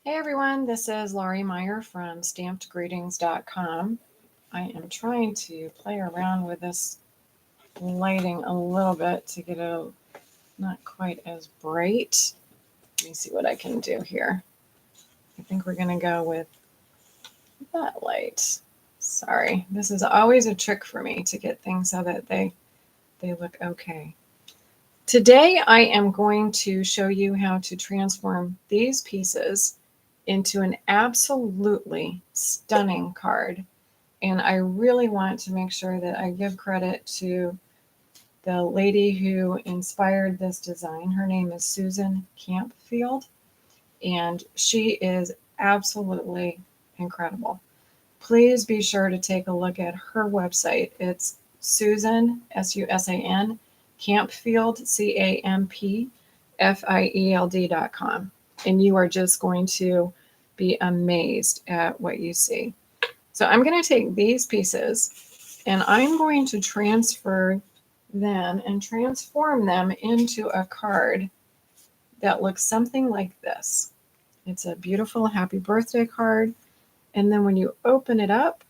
Hey everyone, this is Laurie Meyer from stampedgreetings.com. I am trying to play around with this lighting a little bit to get it not quite as bright. Let me see what I can do here. I think we're going to go with that light. Sorry, this is always a trick for me to get things so that they look okay. Today I am going to show you how to transform these pieces into an absolutely stunning card. And I really want to make sure that I give credit to the lady who inspired this design. Her name is Susan Campfield, and she is absolutely incredible. Please be sure to take a look at her website. It's Susan, Susan, Campfield, CampField.com. And you are just going to be amazed at what you see. So I'm going to take these pieces and I'm going to transfer them and transform them into a card that looks something like this. It's a beautiful happy birthday card. And then when you open it up,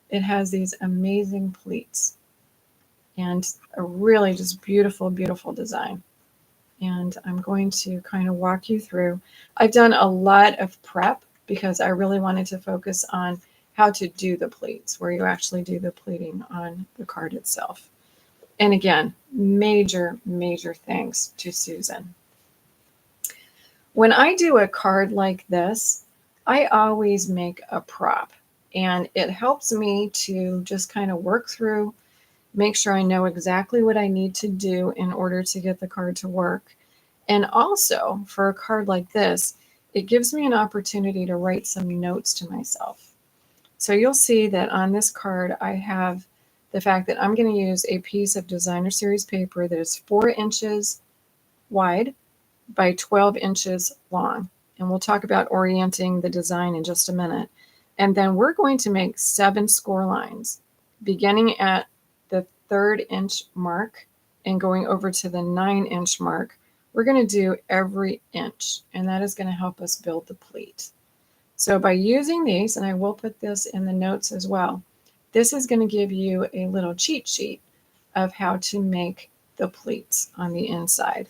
it has these amazing pleats and a really just beautiful, beautiful design. And I'm going to kind of walk you through. I've done a lot of prep because I really wanted to focus on how to do the pleats, where you actually do the pleating on the card itself. And again, major, major thanks to Susan. When I do a card like this, I always make a prop, and it helps me to just kind of work through, make sure I know exactly what I need to do in order to get the card to work. And also, for a card like this, it gives me an opportunity to write some notes to myself. So you'll see that on this card, I have the fact that I'm going to use a piece of designer series paper that is 4 inches wide by 12 inches long. And we'll talk about orienting the design in just a minute. And then we're going to make 7 score lines, beginning at the 3rd inch mark and going over to the 9-inch mark. We're going to do every inch, and that is going to help us build the pleat. So by using these, and I will put this in the notes as well, this is going to give you a little cheat sheet of how to make the pleats on the inside.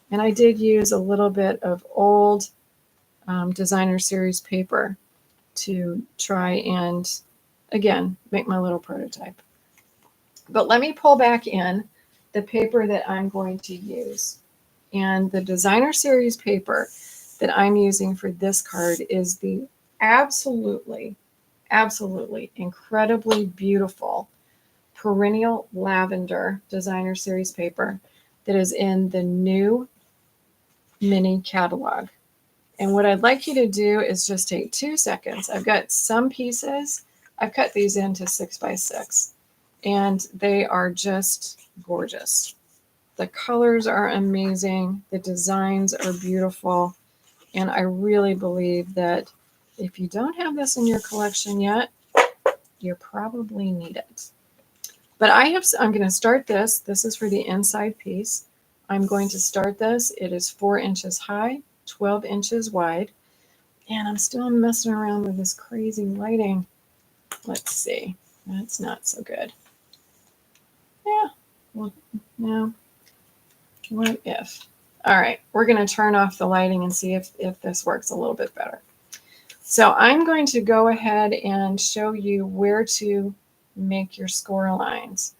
And I did use a little bit of old designer series paper to try and, again, make my little prototype. But let me pull back in the paper that I'm going to use. And the designer series paper that I'm using for this card is the absolutely, absolutely incredibly beautiful perennial lavender designer series paper that is in the new mini catalog. And what I'd like you to do is just take 2 seconds. I've got some pieces, I've cut these into 6 by 6, and they are just gorgeous. The colors are amazing, the designs are beautiful, and I really believe that if you don't have this in your collection yet, you probably need it. But I'm going to start this. This is for the inside piece. I'm going to start this. It is 4 inches high, 12 inches wide, and I'm still messing around with this crazy lighting. Let's see. That's not so good. Yeah, well, no. What if? All right, we're going to turn off the lighting and see if this works a little bit better. So I'm going to go ahead and show you where to make your score lines.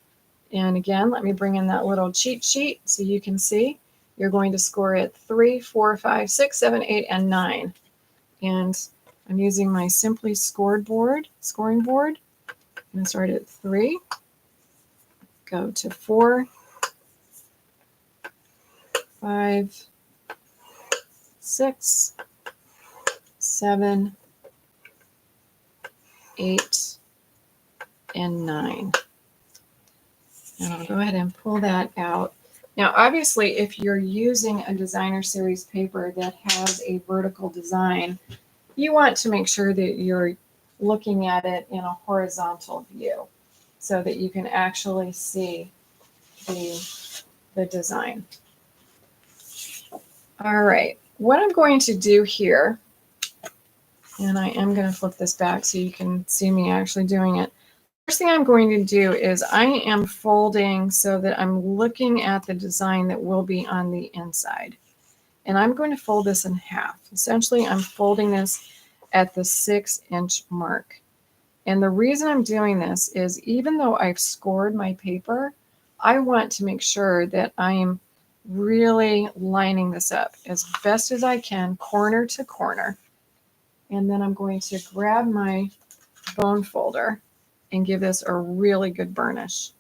And again, let me bring in that little cheat sheet so you can see. You're going to score at 3, 4, 5, 6, 7, 8, and 9. And I'm using my Simply Scored board, scoring board. I'm going to start at 3, go to 4, 5, 6, 7, 8, and 9. And I'll go ahead and pull that out. Now, obviously, if you're using a designer series paper that has a vertical design, you want to make sure that you're looking at it in a horizontal view so that you can actually see the design. All right, what I'm going to do here And I am going to flip this back so you can see me actually doing it. First thing I'm going to do is I am folding so that I'm looking at the design that will be on the inside. And I'm going to fold this in half. Essentially, I'm folding this at the 6-inch mark. And the reason I'm doing this is even though I've scored my paper, I want to make sure that I'm really lining this up as best as I can, corner to corner. And then I'm going to grab my bone folder and give this a really good burnish.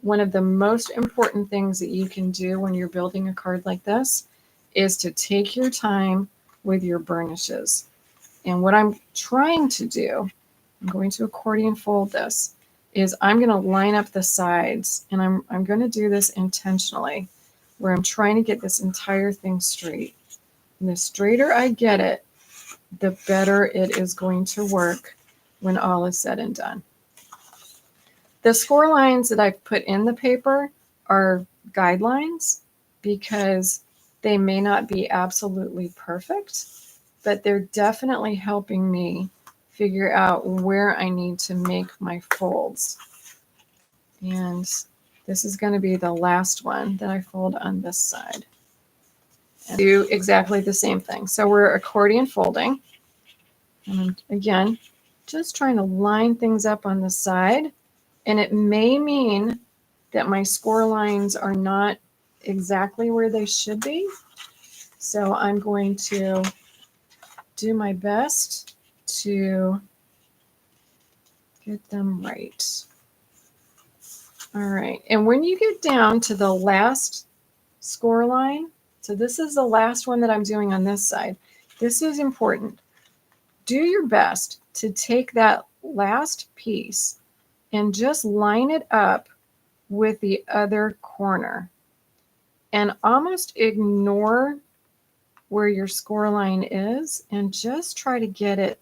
One of the most important things that you can do when you're building a card like this is to take your time with your burnishes. And what I'm trying to do, I'm going to accordion fold this, is I'm going to line up the sides, and I'm going to do this intentionally, where I'm trying to get this entire thing straight. And the straighter I get it, the better it is going to work when all is said and done. The score lines that I've put in the paper are guidelines because they may not be absolutely perfect, but they're definitely helping me figure out where I need to make my folds. And this is going to be the last one that I fold on this side. And do exactly the same thing. So we're accordion folding. And I'm, again, just trying to line things up on the side. And it may mean that my score lines are not exactly where they should be. So I'm going to do my best to get them right. All right. And when you get down to the last score line, so this is the last one that I'm doing on this side. This is important. Do your best to take that last piece and just line it up with the other corner and almost ignore where your score line is and just try to get it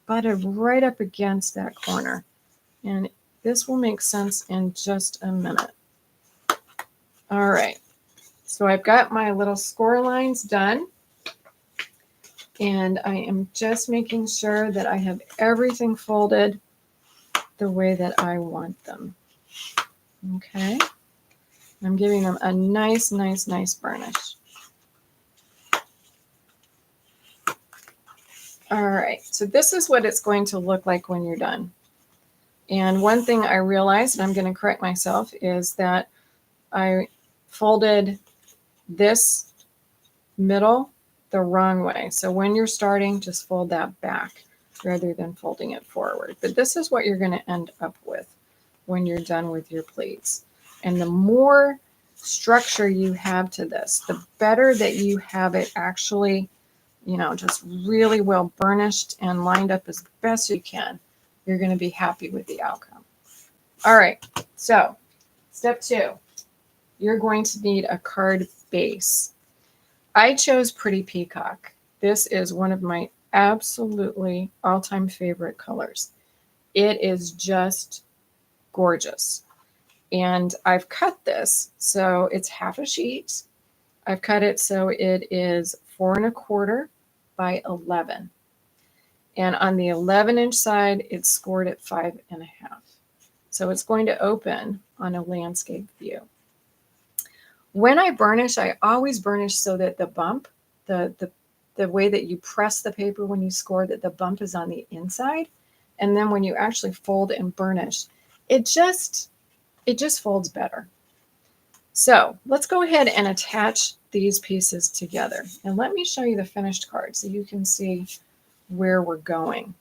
butted right up against that corner. And this will make sense in just a minute. All right. So I've got my little score lines done. And I am just making sure that I have everything folded the way that I want them. Okay. I'm giving them a nice burnish. All right. So this is what it's going to look like when you're done. And one thing I realized, and I'm going to correct myself, is that I folded this middle the wrong way. So when you're starting, just fold that back rather than folding it forward. But this is what you're going to end up with when you're done with your pleats. And the more structure you have to this, the better that you have it actually, just really well burnished and lined up as best you can. You're going to be happy with the outcome. All right. So step 2, you're going to need a card base. I chose Pretty Peacock. This is one of my absolutely all-time favorite colors. It is just gorgeous. And I've cut this so it's half a sheet. I've cut it so it is 4 1/4 by 11. And on the 11-inch side, it's scored at 5 1/2. So it's going to open on a landscape view. When I burnish, I always burnish so that the bump, the way that you press the paper when you score, that the bump is on the inside. And then when you actually fold and burnish, it just folds better. So let's go ahead and attach these pieces together. And let me show you the finished card so you can see where we're going.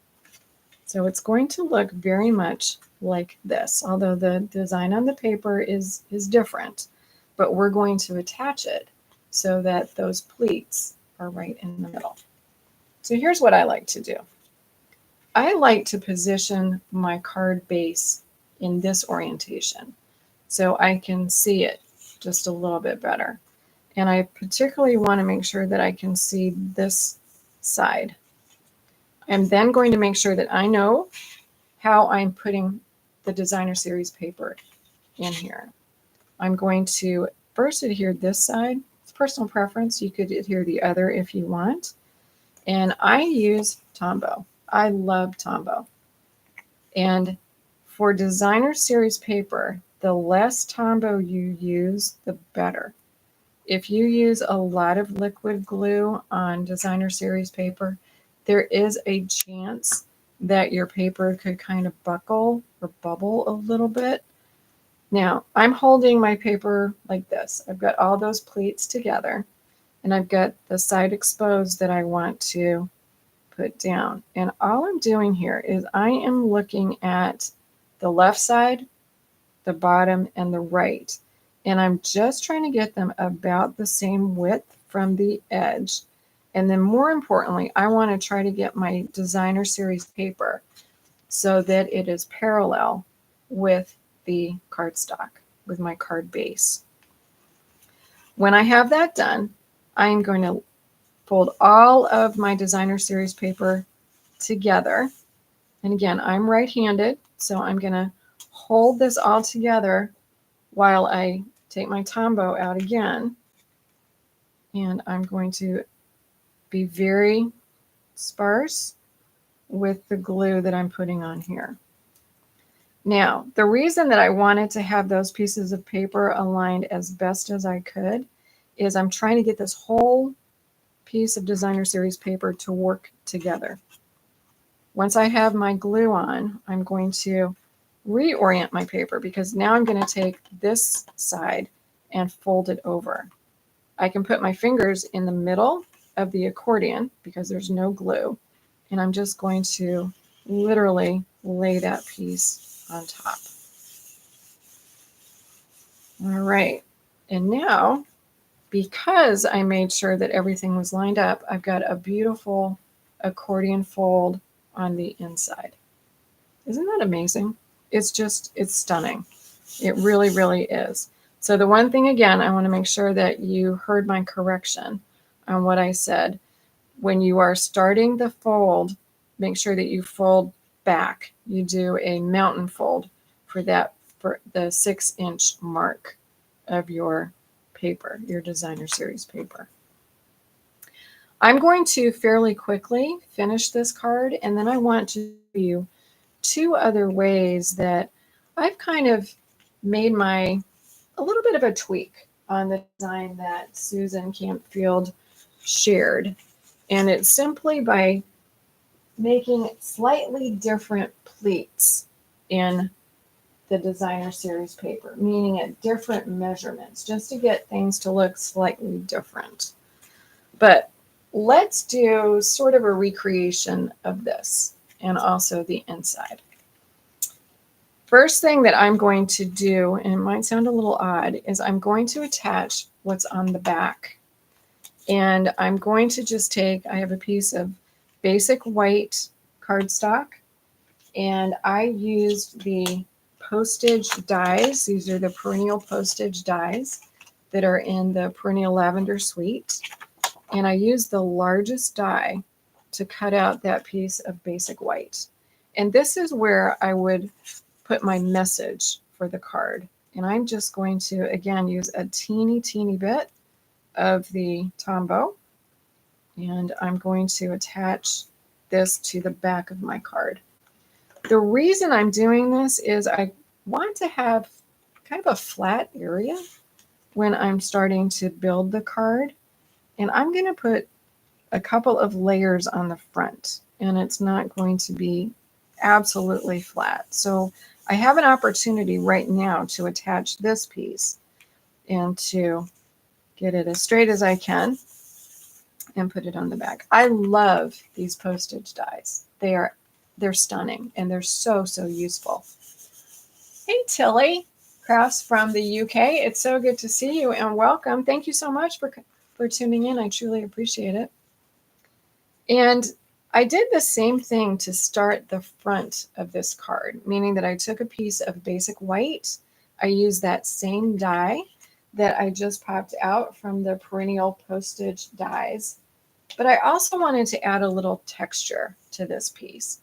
So it's going to look very much like this, although the design on the paper is different. But we're going to attach it so that those pleats are right in the middle. So here's what I like to do. I like to position my card base in this orientation so I can see it just a little bit better. And I particularly want to make sure that I can see this side. I'm then going to make sure that I know how I'm putting the designer series paper in here. I'm going to first adhere this side. It's personal preference. You could adhere the other if you want. And I use Tombow. I love Tombow. And for designer series paper, the less Tombow you use, the better. If you use a lot of liquid glue on designer series paper, there is a chance that your paper could kind of buckle or bubble a little bit. Now, I'm holding my paper like this. I've got all those pleats together, and I've got the side exposed that I want to put down. And all I'm doing here is I am looking at the left side, the bottom, and the right. And I'm just trying to get them about the same width from the edge. And then more importantly, I want to try to get my designer series paper so that it is parallel with the cardstock, with my card base. When I have that done, I'm going to fold all of my designer series paper together. And again, I'm right-handed, so I'm going to hold this all together while I take my Tombow out again. And I'm going to be very sparse with the glue that I'm putting on here. Now, the reason that I wanted to have those pieces of paper aligned as best as I could is I'm trying to get this whole piece of designer series paper to work together. Once I have my glue on, I'm going to reorient my paper because now I'm going to take this side and fold it over. I can put my fingers in the middle of the accordion because there's no glue, and I'm just going to literally lay that piece on top. All right, and now because I made sure that everything was lined up, I've got a beautiful accordion fold on the inside. Isn't that amazing? It's stunning. It really, really is. So the one thing, again, I want to make sure that you heard my correction on what I said. When you are starting the fold, make sure that you fold back. You do a mountain fold for the 6-inch mark of your paper, your designer series paper. I'm going to fairly quickly finish this card, and then I want to show you 2 other ways that I've kind of made a little bit of a tweak on the design that Susan Campfield shared. And it's simply by making slightly different pleats in the designer series paper, meaning at different measurements, just to get things to look slightly different. But let's do sort of a recreation of this and also the inside. First thing that I'm going to do, and it might sound a little odd, is I'm going to attach what's on the back. And I'm going to just I have a piece of basic white cardstock, and I used the postage dies. These are the perennial postage dies that are in the perennial lavender suite. And I used the largest die to cut out that piece of basic white. And this is where I would put my message for the card. And I'm just going to, again, use a teeny, teeny bit of the Tombow. And I'm going to attach this to the back of my card. The reason I'm doing this is I want to have kind of a flat area when I'm starting to build the card. And I'm going to put a couple of layers on the front, and it's not going to be absolutely flat. So I have an opportunity right now to attach this piece and to get it as straight as I can and put it on the back. I love these postage dies. They're stunning, and they're so, so useful. Hey, Tilly Crafts from the UK. It's so good to see you, and welcome. Thank you so much for tuning in. I truly appreciate it. And I did the same thing to start the front of this card, meaning that I took a piece of basic white. I used that same die that I just popped out from the perennial postage dies. But I also wanted to add a little texture to this piece.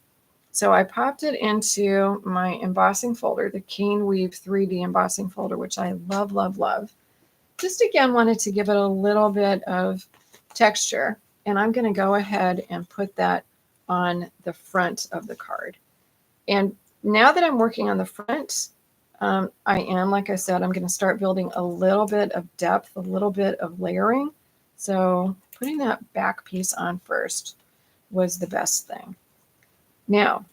So I popped it into my embossing folder, the Cane Weave 3D embossing folder, which I love, love, love. Just again wanted to give it a little bit of texture. and I'm going to go ahead and put that on the front of the card. And now that I'm working on the front, like I said, I'm going to start building a little bit of depth, a little bit of layering. So putting that back piece on first was the best thing. Now,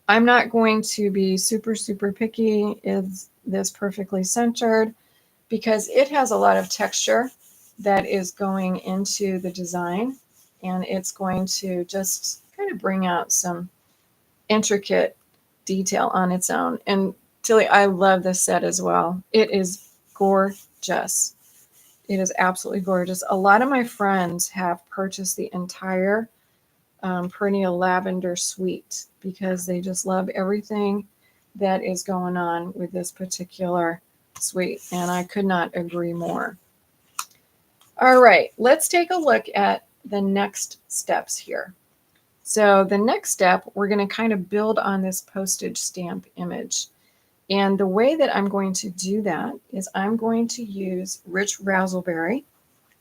I'm not going to be super, super picky. Is this perfectly centered? Because it has a lot of texture that is going into the design, and it's going to just kind of bring out some intricate detail on its own. And Tilly, I love this set as well. It is gorgeous. It is absolutely gorgeous. A lot of my friends have purchased the entire perennial lavender suite because they just love everything that is going on with this particular suite, and I could not agree more. All right, let's take a look at the next steps here. So the next step, we're going to kind of build on this postage stamp image. And the way that I'm going to do that is I'm going to use Rich Razzleberry.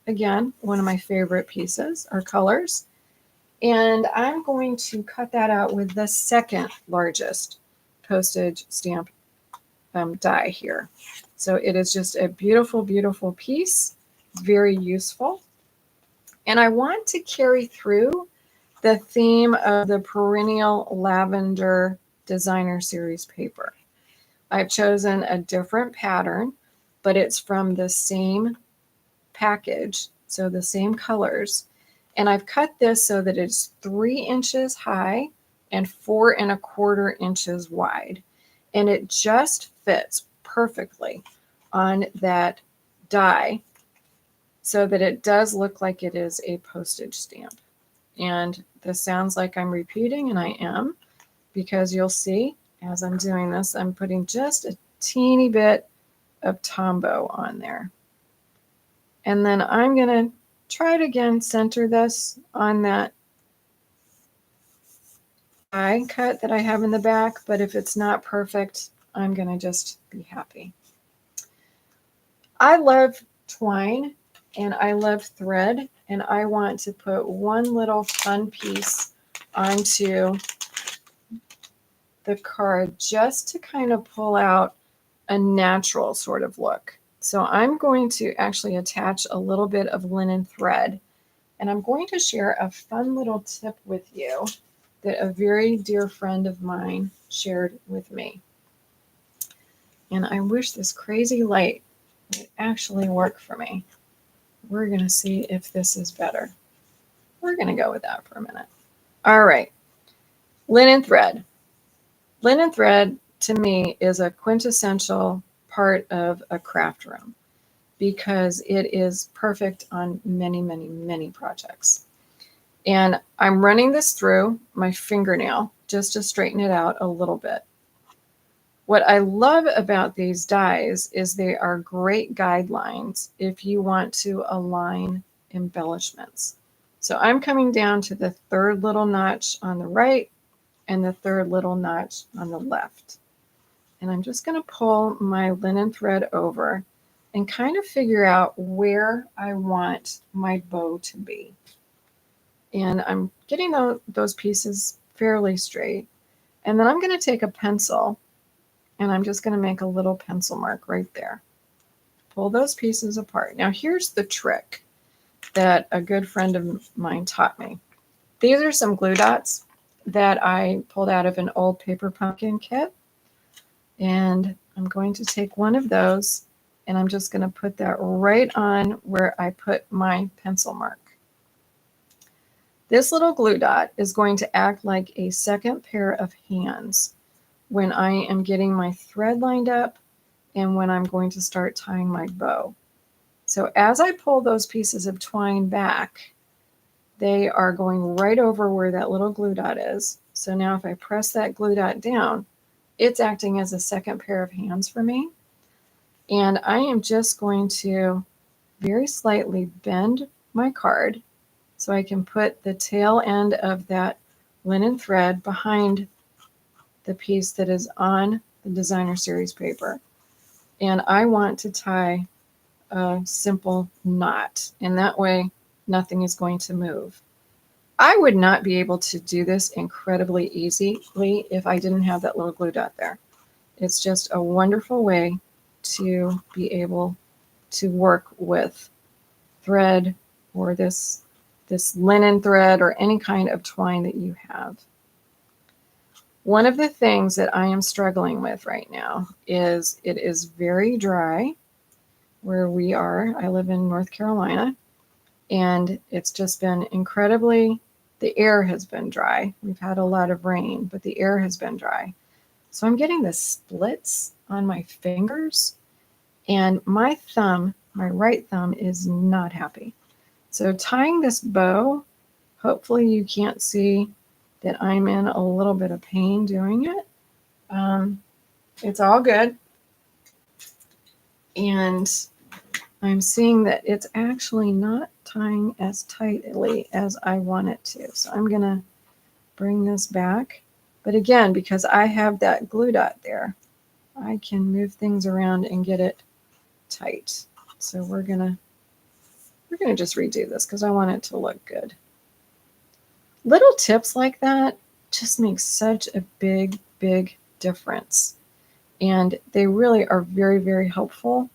Again, one of my favorite pieces or colors. And I'm going to cut that out with the second largest postage stamp die here. So it is just a beautiful, beautiful piece, very useful. And I want to carry through the theme of the perennial lavender designer series paper. I've chosen a different pattern, but it's from the same package, so the same colors. And I've cut this so that it's 3 inches high and 4 1/4 inches wide. And it just fits perfectly on that die so that it does look like it is a postage stamp. And this sounds like I'm repeating, and I am, because you'll see as I'm doing this, I'm putting just a teeny bit of Tombow on there. And then I'm going to try to again center this on that eye cut that I have in the back, but if it's not perfect, I'm going to just be happy. I love twine and I love thread, and I want to put one little fun piece onto the card just to kind of pull out a natural sort of look. So I'm going to actually attach a little bit of linen thread, and I'm going to share a fun little tip with you that a very dear friend of mine shared with me. And I wish this crazy light would actually work for me. We're going to see if this is better. We're going to go with that for a minute. All right. Linen thread. Linen thread, to me, is a quintessential part of a craft room because it is perfect on many, many, many projects. And I'm running this through my fingernail just to straighten it out a little bit. What I love about these dies is they are great guidelines if you want to align embellishments. So I'm coming down to the third little notch on the right and the third little notch on the left. And I'm just going to pull my linen thread over and kind of figure out where I want my bow to be. And I'm getting those pieces fairly straight. And then I'm going to take a pencil and I'm just going to make a little pencil mark right there. Pull those pieces apart. Now here's the trick that a good friend of mine taught me. These are some glue dots that I pulled out of an old paper pumpkin kit. And I'm going to take one of those and I'm just going to put that right on where I put my pencil mark. This little glue dot is going to act like a second pair of hands when I am getting my thread lined up and when I'm going to start tying my bow. So as I pull those pieces of twine back, they are going right over where that little glue dot is. So now if I press that glue dot down, it's acting as a second pair of hands for me. And I am just going to very slightly bend my card so I can put the tail end of that linen thread behind the piece that is on the designer series paper. And I want to tie a simple knot. And that way nothing is going to move. I would not be able to do this incredibly easily if I didn't have that little glue dot there. It's just a wonderful way to be able to work with thread or this linen thread or any kind of twine that you have. One of the things that I am struggling with right now is it is very dry where we are. I live in North Carolina, and it's just been incredibly, the air has been dry. We've had a lot of rain, but the air has been dry. So I'm getting the splits on my fingers, and my thumb, my right thumb, is not happy. So tying this bow, hopefully you can't see that I'm in a little bit of pain doing it. It's all good. And I'm seeing that it's actually not tying as tightly as I want it to. So I'm going to bring this back. But again, because I have that glue dot there, I can move things around and get it tight. So we're gonna just redo this because I want it to look good. Little tips like that just make such a big, big difference. And they really are very, very helpful.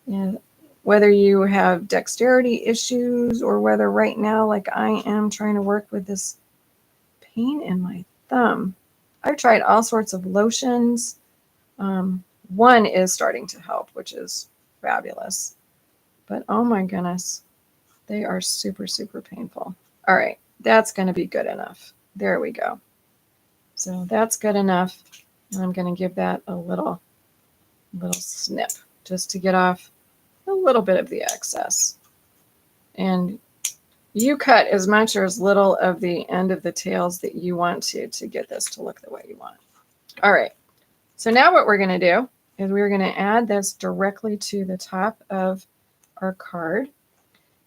And whether you have dexterity issues or whether right now, like I am trying to work with this pain in my thumb, I've tried all sorts of lotions. One is starting to help, which is fabulous. But oh my goodness, they are super, super painful. All right, that's going to be good enough. There we go. So that's good enough. And I'm going to give that a little snip just to get off a little bit of the excess. And you cut as much or as little of the end of the tails that you want to get this to look the way you want. All right. So now what we're going to do is we're going to add this directly to the top of our card.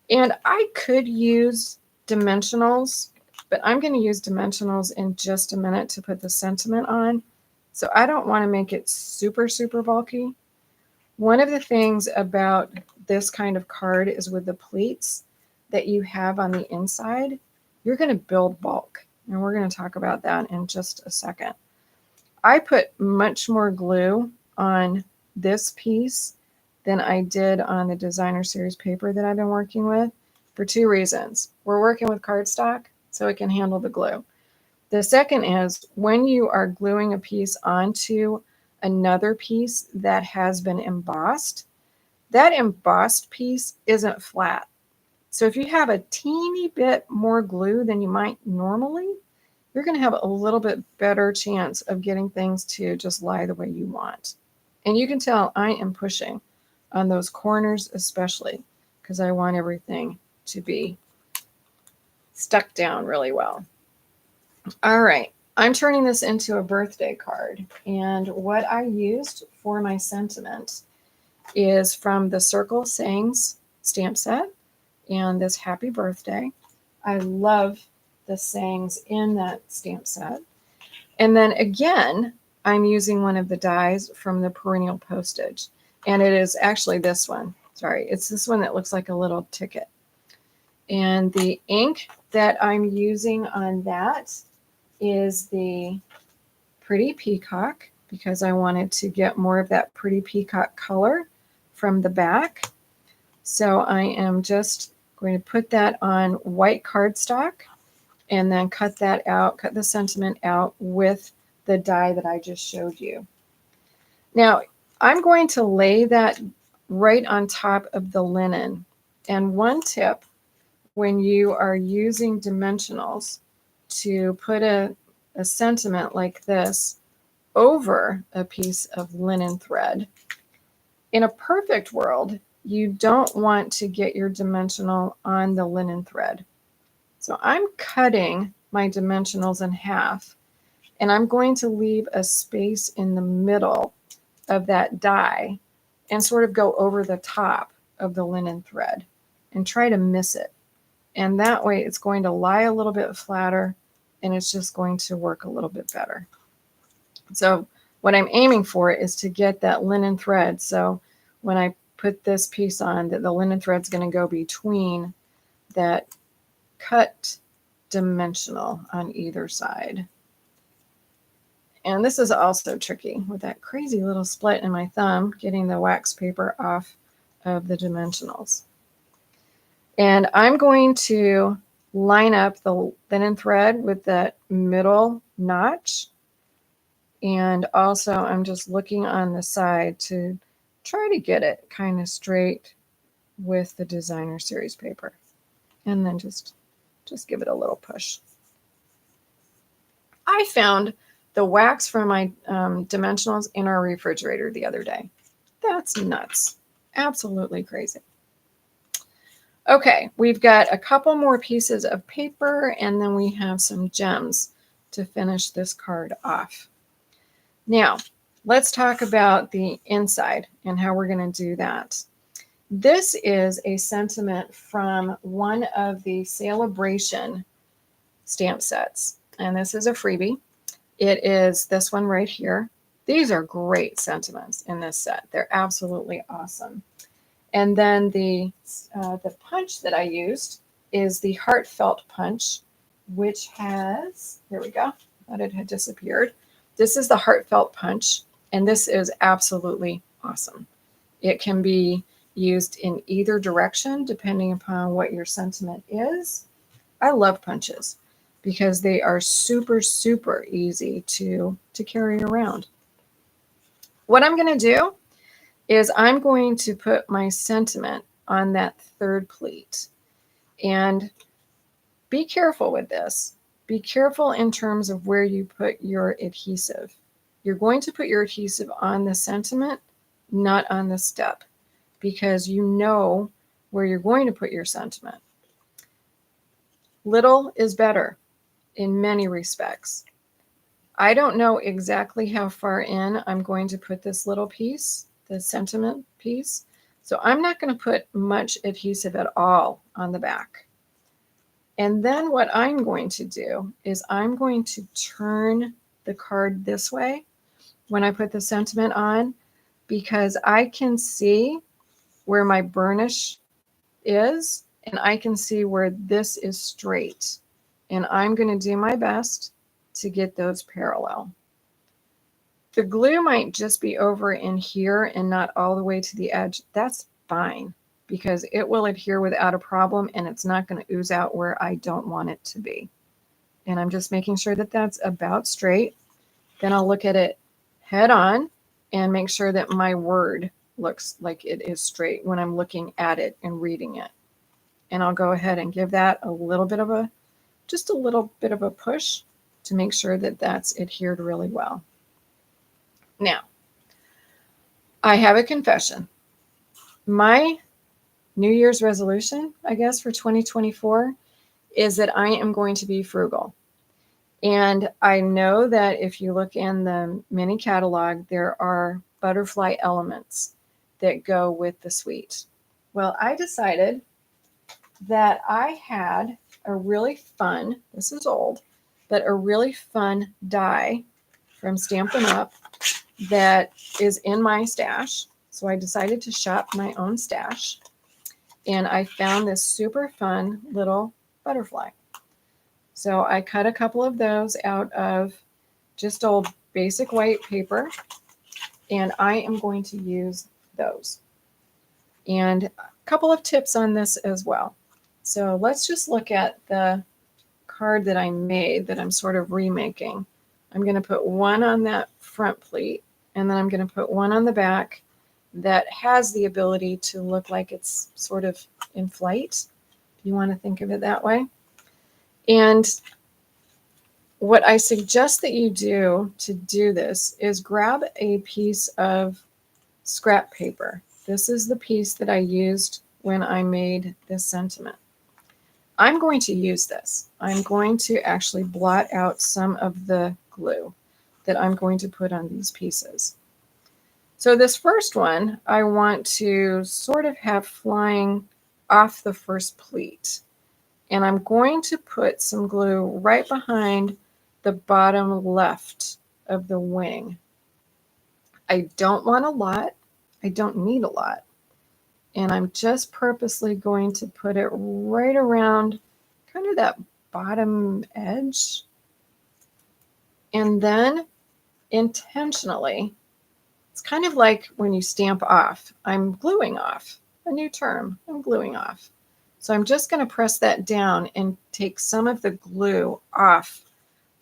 And I could use dimensionals, but I'm going to use dimensionals in just a minute to put the sentiment on. So I don't want to make it super, super bulky. One of the things about this kind of card is with the pleats that you have on the inside, you're going to build bulk. And we're going to talk about that in just a second. I put much more glue on this piece than I did on the designer series paper that I've been working with for two reasons. We're working with cardstock, so it can handle the glue. The second is when you are gluing a piece onto another piece that has been embossed, that embossed piece isn't flat. So if you have a teeny bit more glue than you might normally, you're going to have a little bit better chance of getting things to just lie the way you want. And you can tell I am pushing on those corners especially because I want everything to be stuck down really well. All right, I'm turning this into a birthday card. And what I used for my sentiment is from the Circle Sayings stamp set and this happy birthday. I love the sayings in that stamp set. And then again, I'm using one of the dies from the perennial postage. And it is actually this one. Sorry, it's this one that looks like a little ticket. And the ink that I'm using on that is the Pretty Peacock because I wanted to get more of that Pretty Peacock color from the back. So I am just going to put that on white cardstock and then cut that out, cut the sentiment out with the die that I just showed you. Now, I'm going to lay that right on top of the linen. And one tip when you are using dimensionals to put a sentiment like this over a piece of linen thread, in a perfect world, you don't want to get your dimensional on the linen thread. So I'm cutting my dimensionals in half, and I'm going to leave a space in the middle of that die and sort of go over the top of the linen thread and try to miss it. And that way it's going to lie a little bit flatter and it's just going to work a little bit better. So what I'm aiming for is to get that linen thread. So when I put this piece on, that the linen thread's going to go between that cut dimensional on either side. And this is also tricky with that crazy little split in my thumb, getting the wax paper off of the dimensionals. And I'm going to line up the linen thread with that middle notch. And also I'm just looking on the side to try to get it kind of straight with the designer series paper. And then just give it a little push. I found the wax from my dimensionals in our refrigerator the other day. That's nuts. Absolutely crazy. Okay, we've got a couple more pieces of paper, and then we have some gems to finish this card off. Now, let's talk about the inside and how we're going to do that. This is a sentiment from one of the Celebration stamp sets, and this is a freebie. It is this one right here. These are great sentiments in this set. They're absolutely awesome. And then the punch that I used is the Heartfelt Punch, which has, here we go, I thought it had disappeared. This is the Heartfelt Punch, and this is absolutely awesome. It can be used in either direction depending upon what your sentiment is. I love punches because they are super, super easy to carry around. What I'm going to do is I'm going to put my sentiment on that third pleat. And be careful with this. Be careful in terms of where you put your adhesive. You're going to put your adhesive on the sentiment, not on the step, because you know where you're going to put your sentiment. Little is better in many respects. I don't know exactly how far in I'm going to put this little piece, the sentiment piece. So I'm not going to put much adhesive at all on the back. And then what I'm going to do is I'm going to turn the card this way when I put the sentiment on, because I can see where my burnish is, and I can see where this is straight. And I'm going to do my best to get those parallel. The glue might just be over in here and not all the way to the edge. That's fine, because it will adhere without a problem, and it's not going to ooze out where I don't want it to be. And I'm just making sure that that's about straight. Then I'll look at it head on and make sure that my word looks like it is straight when I'm looking at it and reading it. And I'll go ahead and give that a little bit of a, just a little bit of a push to make sure that that's adhered really well. Now, I have a confession. My New Year's resolution, I guess, for 2024 is that I am going to be frugal. And I know that if you look in the mini catalog, there are butterfly elements that go with the suite. Well, I decided that I had a really fun, this is old, but a really fun die from Stampin' Up! That is in my stash. So I decided to shop my own stash. And I found this super fun little butterfly. So I cut a couple of those out of just old basic white paper. And I am going to use those. And a couple of tips on this as well. So let's just look at the card that I made that I'm sort of remaking. I'm going to put one on that front pleat, and then I'm going to put one on the back that has the ability to look like it's sort of in flight, if you want to think of it that way. And what I suggest that you do to do this is grab a piece of scrap paper. This is the piece that I used when I made this sentiment. I'm going to use this. I'm going to actually blot out some of the glue that I'm going to put on these pieces. So this first one, I want to sort of have flying off the first pleat. And I'm going to put some glue right behind the bottom left of the wing. I don't want a lot. I don't need a lot. And I'm just purposely going to put it right around kind of that bottom edge. And then intentionally, it's kind of like when you stamp off. I'm gluing off, a new term, I'm gluing off. So I'm just going to press that down and take some of the glue off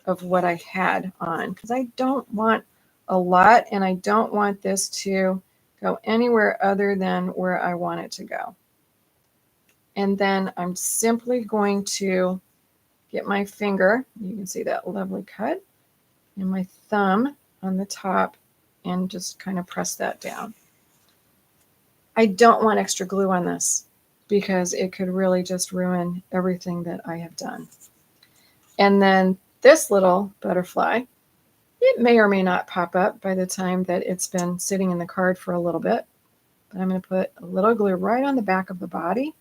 of what I had on, because I don't want a lot, and I don't want this to go anywhere other than where I want it to go. And then I'm simply going to get my finger, you can see that lovely cut, and my thumb on the top, and just kind of press that down. I don't want extra glue on this because it could really just ruin everything that I have done. And then this little butterfly, it may or may not pop up by the time that it's been sitting in the card for a little bit. But I'm going to put a little glue right on the back of the body.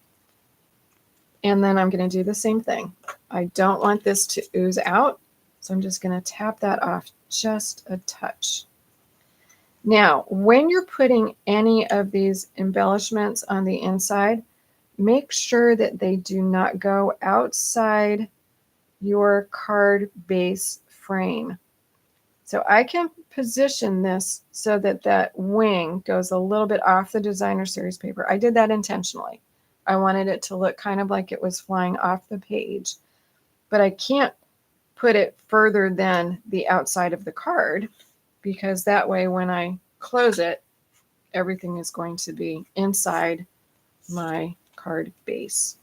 And then I'm going to do the same thing. I don't want this to ooze out, so I'm just going to tap that off just a touch. Now, when you're putting any of these embellishments on the inside, make sure that they do not go outside your card base frame. So I can position this so that that wing goes a little bit off the designer series paper. I did that intentionally. I wanted it to look kind of like it was flying off the page, but I can't put it further than the outside of the card, because that way when I close it, everything is going to be inside my card base.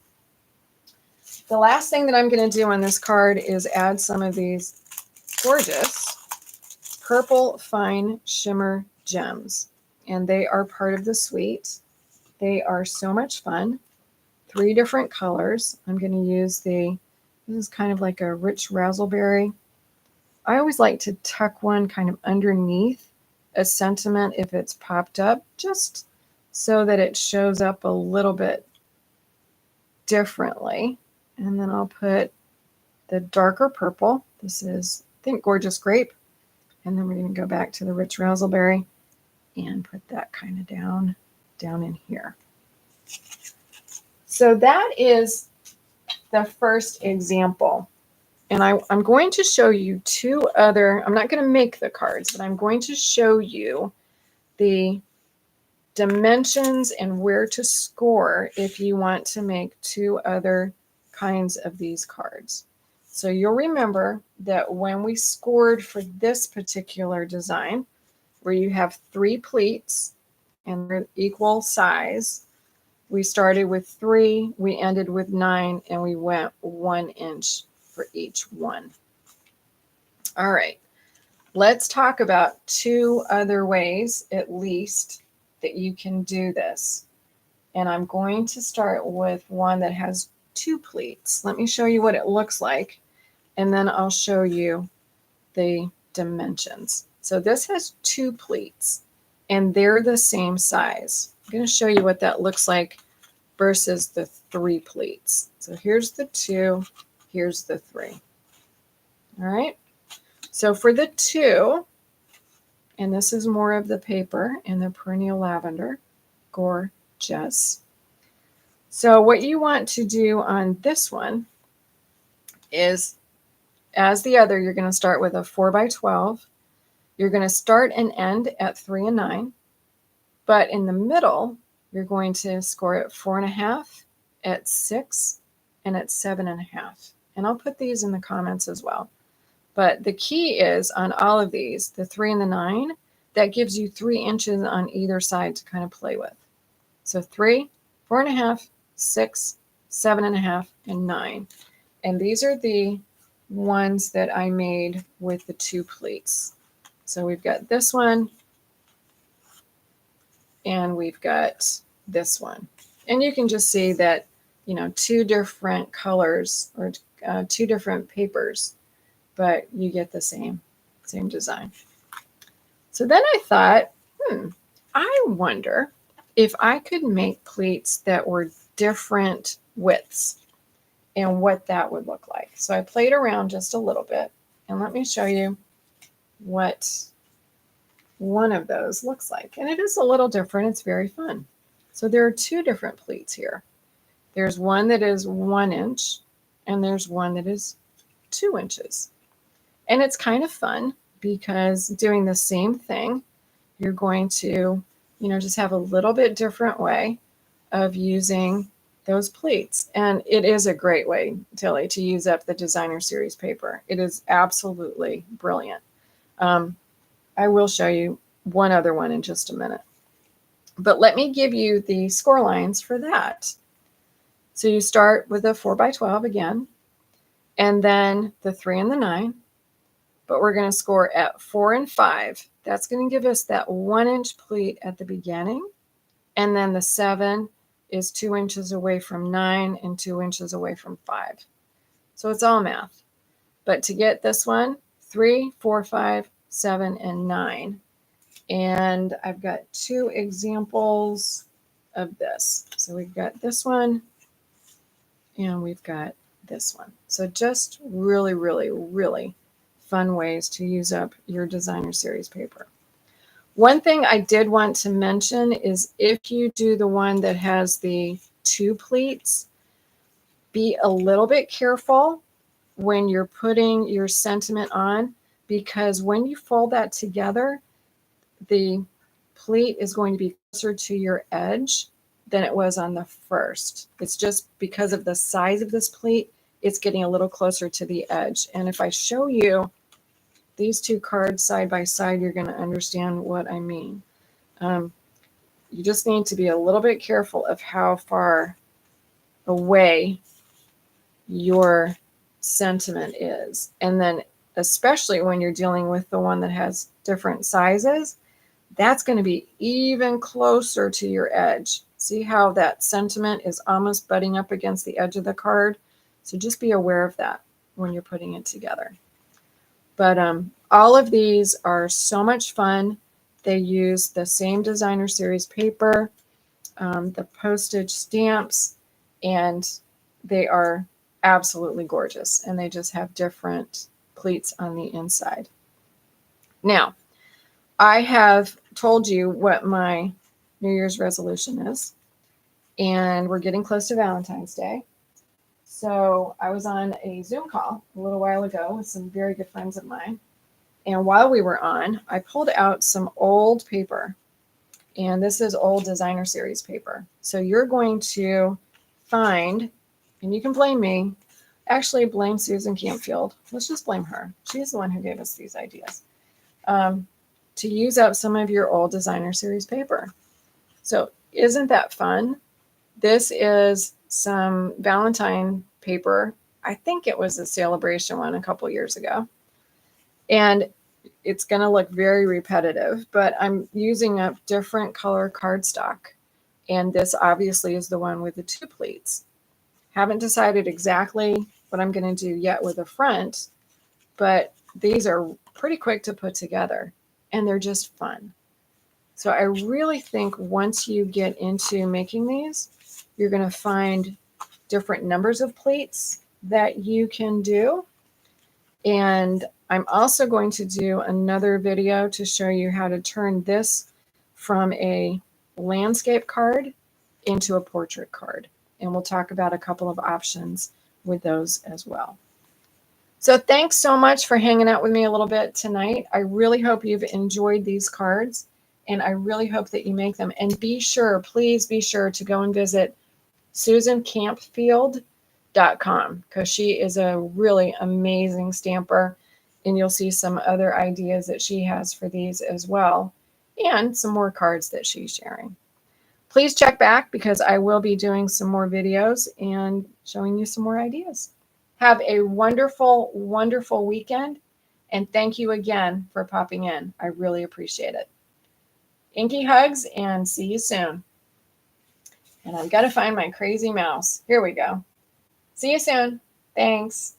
The last thing that I'm going to do on this card is add some of these gorgeous purple fine shimmer gems, and they are part of the suite. They are so much fun. 3 different colors. I'm going to use this is kind of like a rich razzleberry. I always like to tuck one kind of underneath a sentiment if it's popped up, just so that it shows up a little bit differently. And then I'll put the darker purple. This is, I think, Gorgeous Grape. And then we're going to go back to the rich razzleberry and put that kind of down in here. So that is the first example. And I'm going to show you 2 other, I'm not going to make the cards, but I'm going to show you the dimensions and where to score if you want to make 2 other kinds of these cards. So you'll remember that when we scored for this particular design, where you have 3 pleats and they're equal size, we started with 3, we ended with 9, and we went 1 inch for each one. All right, let's talk about 2 other ways, at least, that you can do this. And I'm going to start with one that has 2 pleats. Let me show you what it looks like, and then I'll show you the dimensions. So this has 2 pleats, and they're the same size. I'm going to show you what that looks like versus the 3 pleats. So here's the 2, here's the 3. All right. So for the 2, and this is more of the paper in the perennial lavender, gorgeous. So what you want to do on this one is, as the other, you're going to start with a 4x12. You're going to start and end at 3 and 9, but in the middle, you're going to score at 4.5, at 6, and at 7.5. And I'll put these in the comments as well. But the key is on all of these, the 3 and the 9, that gives you 3 inches on either side to kind of play with. So 3, 4.5, 6, 7.5, and 9. And these are the ones that I made with the 2 pleats. So we've got this one, and we've got this one. And you can just see that, 2 different colors or 2 different papers, but you get the same design. So then I thought, I wonder if I could make pleats that were different widths and what that would look like. So I played around just a little bit, and let me show you what one of those looks like. And it is a little different. It's very fun. So there are two different pleats here. There's one that is 1 inch and there's one that is 2 inches. And it's kind of fun because doing the same thing, you're going to, just have a little bit different way of using those pleats. And it is a great way, Tilly, to use up the designer series paper. It is absolutely brilliant. I will show you one other one in just a minute. But let me give you the score lines for that. So you start with a 4x12 again, and then the 3 and the 9. But we're going to score at 4 and 5. That's going to give us that 1 inch pleat at the beginning. And then the 7 is 2 inches away from 9 and 2 inches away from 5. So it's all math. But to get this one, 3, 4, 5, 7, and 9. And I've got 2 examples of this. So we've got this one and we've got this one. So just really, really, really fun ways to use up your designer series paper. One thing I did want to mention is if you do the one that has the 2 pleats, be a little bit careful when you're putting your sentiment on, because when you fold that together, the pleat is going to be closer to your edge than it was on the first. It's just because of the size of this pleat, it's getting a little closer to the edge. And if I show you these 2 cards side by side, you're going to understand what I mean. You just need to be a little bit careful of how far away your sentiment is. And then especially when you're dealing with the one that has different sizes, that's going to be even closer to your edge. See how that sentiment is almost butting up against the edge of the card? So just be aware of that when you're putting it together. But all of these are so much fun. They use the same designer series paper, the postage stamps, and they are absolutely gorgeous. And they just have different pleats on the inside. Now, I have told you what my New Year's resolution is, and we're getting close to Valentine's Day. So I was on a Zoom call a little while ago with some very good friends of mine. And while we were on, I pulled out some old paper. And this is old designer series paper. So you're going to find, and you can blame me, actually blame Susan Campfield. Let's just blame her. She's the one who gave us these ideas. To use up some of your old designer series paper. So isn't that fun? This is some Valentine paper. I think it was a celebration one a couple years ago. And it's going to look very repetitive, but I'm using up different color cardstock. And this obviously is the one with the 2 pleats. Haven't decided exactly what I'm going to do yet with the front, but these are pretty quick to put together and they're just fun. So I really think once you get into making these, you're going to find different numbers of pleats that you can do. And I'm also going to do another video to show you how to turn this from a landscape card into a portrait card. And we'll talk about a couple of options with those as well. So thanks so much for hanging out with me a little bit tonight. I really hope you've enjoyed these cards, and I really hope that you make them. And be sure, please be sure to go and visit SusanCampfield.com, because she is a really amazing stamper, and you'll see some other ideas that she has for these as well, and some more cards that she's sharing. Please check back because I will be doing some more videos and showing you some more ideas. Have a wonderful, wonderful weekend, and thank you again for popping in. I really appreciate it. Inky hugs, and see you soon. And I've got to find my crazy mouse. Here we go. See you soon. Thanks.